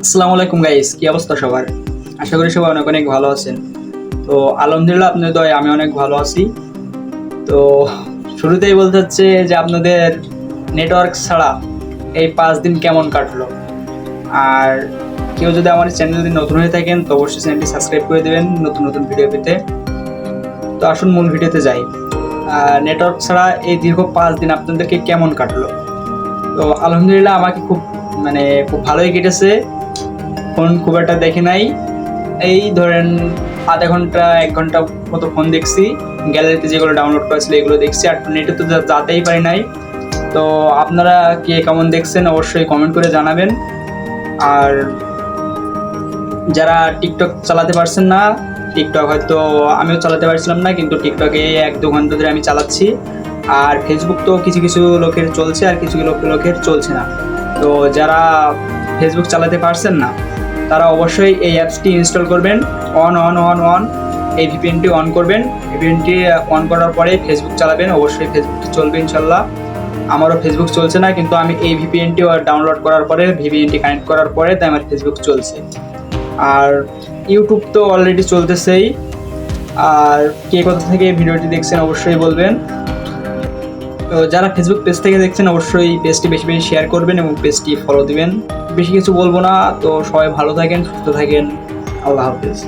আসসালামু আলাইকুম গাইস, কি অবস্থা সবার? আশা করি সবাই অনেক অনেক ভালো আছেন। তো আলহামদুলিল্লাহ আপনাদের দয়ায় আমি অনেক ভালো আছি। তো শুরুতেই বলতে হচ্ছে যে আপনাদের নেটওয়ার্ক ছাড়া এই 5 দিন কেমন কাটলো। আর কেউ যদি আমার চ্যানেলে নতুন হয়ে থাকেন তো অবশ্যই চ্যানেলটি সাবস্ক্রাইব করে দেবেন নতুন নতুন ভিডিও পেতে। তো আসুন মূল ভিডিওতে যাই। নেটওয়ার্ক ছাড়া এই দীর্ঘ 5 দিন আপনাদেরকে কেমন কাটলো? তো আলহামদুলিল্লাহ আমাকে খুব ভালোই কেটেছে। ফোন খুব একটা দেখি নাই। এই ধরেন আধা ঘন্টা 1 ঘন্টা মতো ফোন দেখছি। গ্যালারিতে যেগুলো ডাউনলোড করেছিল এগুলো দেখছি, আর নেটে তো যেতেই পারি নাই। তো আপনারা কে কেমন দেখছেন অবশ্যই কমেন্ট করে জানাবেন। আর যারা টিকটক চালাতে পারছেন না, টিকটক হয়তো আমিও চালাতে পারছিলাম না, কিন্তু টিকটকে 1-2 ঘন্টা ধরে আমি চালাচ্ছি। আর ফেসবুক তো কিছু কিছু লোকের চলছে আর কিছু লোকের চলছে না। তো যারা ফেসবুক চালাতে পারছেন না তারা অবশ্যই এই অ্যাপসটি ইনস্টল করবেন। অন অন অন অন এই ভিপিএনটি অন করবেন। ভিপিএনটি অন করার পরে ফেসবুক চালাবেন, অবশ্যই ফেসবুকটি চলবে ইনশাল্লাহ। আমারও ফেসবুক চলছে না, কিন্তু আমি এই ভিপিএনটি ডাউনলোড করার পরে ভিপিএনটি কানেক্ট করার পরে তাই আমার ফেসবুক চলছে। আর ইউটিউব তো অলরেডি চলতেছেই। আর কে কোথা থেকে ভিডিওটি দেখছেন অবশ্যই বলবেন। তো যারা ফেসবুক পেজ থেকে দেখছেন অবশ্যই পেজটি বেশি বেশি শেয়ার করবেন এবং পেজটি ফলো দিবেন। বেশি কিছু বলবো না। তো সবাই ভালো থাকেন, সুস্থ থাকেন। আল্লাহ হাফেজ।